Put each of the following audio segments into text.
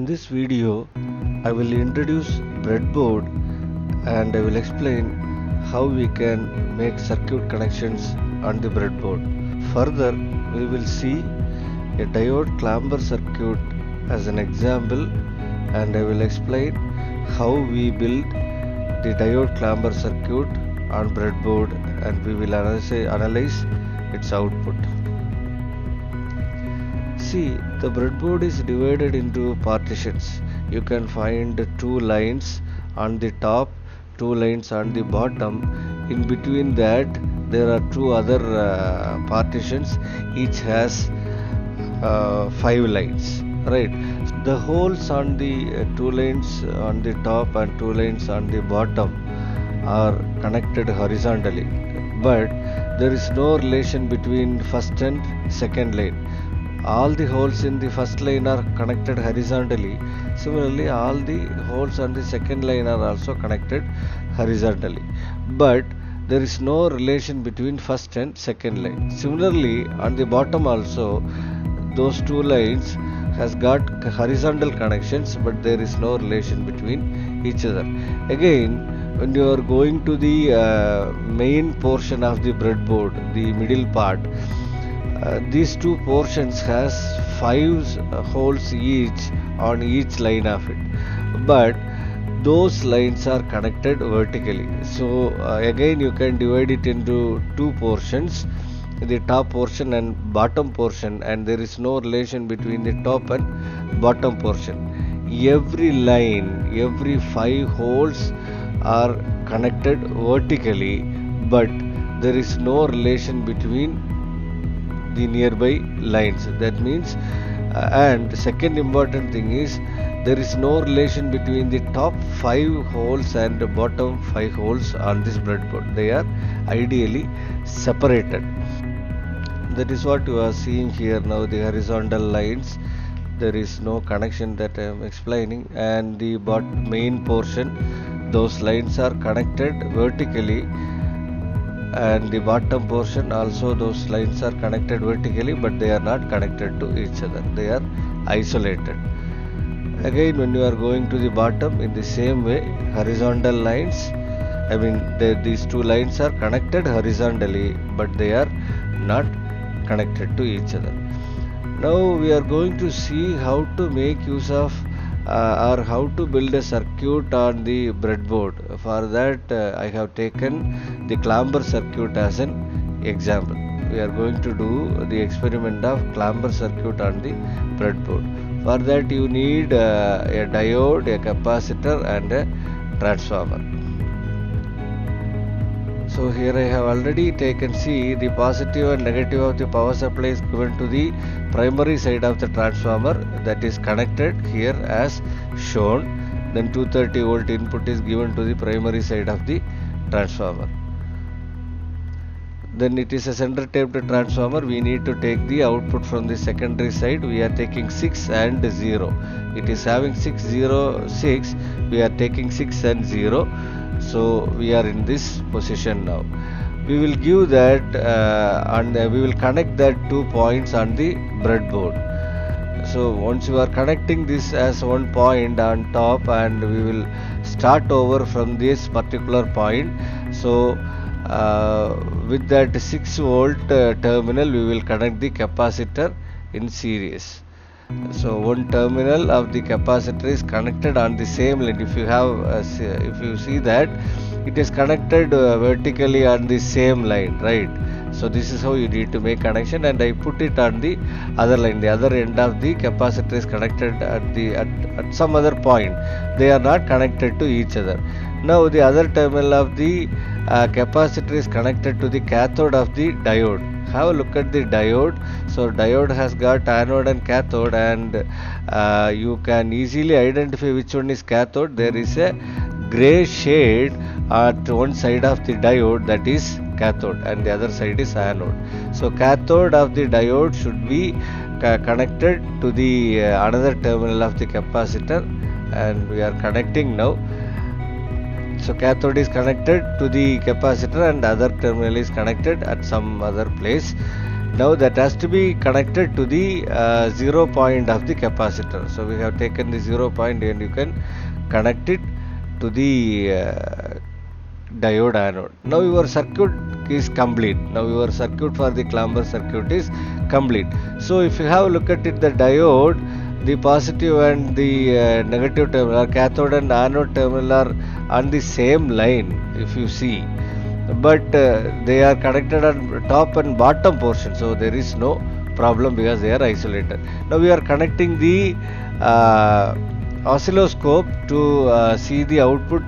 this video, I will introduce breadboard and I will explain how we can make circuit connections on the breadboard. Further, we will see a diode clamper circuit as an example and I will explain how we build the diode clamper circuit on breadboard and we will analyze its output. See, the breadboard is divided into partitions. You can find two lines on the top, two lines on the bottom. In between that, there are two other partitions. Each has 5 lines. Right. The holes on the two lines on the top and two lines on the bottom are connected horizontally, but there is no relation between first and second lane. All the holes in the first line are connected horizontally. Similarly, all the holes on the second line are also connected horizontally, but there is no relation between first and second line. Similarly, on the bottom also, those two lines has got horizontal connections, but there is no relation between each other. Again, when you are going to the main portion of the breadboard, the middle part, these two portions has 5 holes each on each line of it, but those lines are connected vertically. So again you can divide it into two portions, the top portion and bottom portion, and there is no relation between the top and bottom portion. Every line, every 5 holes are connected vertically, but there is no relation between the nearby lines. That means and the second important thing is there is no relation between the top 5 holes and the bottom 5 holes on this breadboard. They are ideally separated. That is what you are seeing here now, the horizontal lines. There is no connection that I am explaining, and the main portion, those lines are connected vertically, and the bottom portion also those lines are connected vertically, but they are not connected to each other. They are isolated. Again, when you are going to the bottom, in the same way, horizontal lines, these two lines are connected horizontally, but they are not connected to each other. Now we are going to see how to make use of or how to build a circuit on the breadboard. For that I have taken the clamper circuit as an example. We are going to do the experiment of clamper circuit on the breadboard. For that you need a diode, a capacitor and a transformer. So here I have already taken, see, the positive and negative of the power supply is given to the primary side of the transformer, that is connected here as shown. Then 230 volt input is given to the primary side of the transformer. Then it is a center taped transformer. We need to take the output from the secondary side. We are taking 6 and 0. It is having 6, 0, 6. We are taking 6 and 0. So we are in this position now. We will give that and we will connect that 2 points on the breadboard. So once you are connecting this as one point on top, and we will start over from this particular point. So with that 6 volt terminal, we will connect the capacitor in series. So one terminal of the capacitor is connected on the same line. If you have, if you see that it is connected vertically on the same line, right? So this is how you need to make connection, and I put it on the other line. The other end of the capacitor is connected at some other point. They are not connected to each other. Now the other terminal of the capacitor is connected to the cathode of the diode. Have a look at the diode. So diode has got anode and cathode, and you can easily identify which one is cathode. There is a gray shade at one side of the diode, that is cathode, and the other side is anode. So cathode of the diode should be connected to the another terminal of the capacitor, and we are connecting now. So cathode is connected to the capacitor and other terminal is connected at some other place. Now that has to be connected to the 0 point of the capacitor. So we have taken the 0 point and you can connect it to the diode anode. Now your circuit is complete. Now your circuit for the clamper circuit is complete. So if you have a look at it, the diode, the positive and the negative terminal, cathode and anode terminal are on the same line if you see, but they are connected on top and bottom portion, so there is no problem because they are isolated. Now we are connecting the oscilloscope to see the output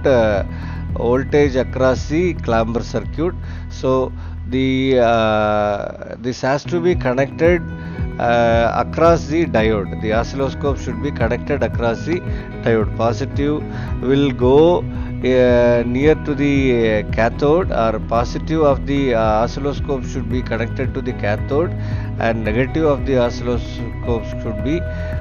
voltage across the clamper circuit. So this has to be connected across the diode. The oscilloscope should be connected across the diode. Positive will go near to the cathode, or positive of the oscilloscope should be connected to the cathode, and negative of the oscilloscope should be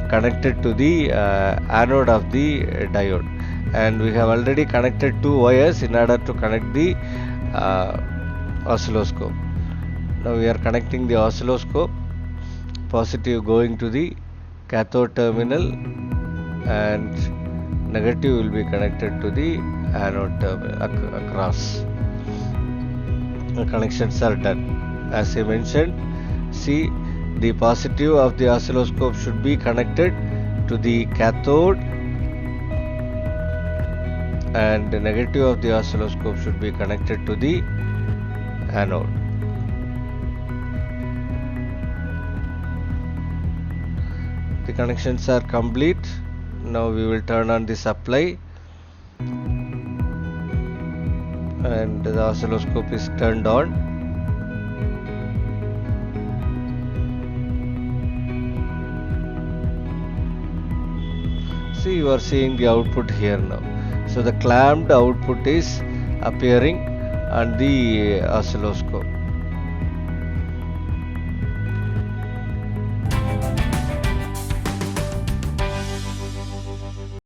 connected to the anode of the diode. And we have already connected two wires in order to connect the oscilloscope. Now we are connecting the oscilloscope, positive going to the cathode terminal and negative will be connected to the anode terminal across. The connections are done. As I mentioned, see, the positive of the oscilloscope should be connected to the cathode and the negative of the oscilloscope should be connected to the anode. The connections are complete. Now we will turn on the supply and the oscilloscope is turned on. See, you are seeing the output here now. So the clamped output is appearing on the oscilloscope.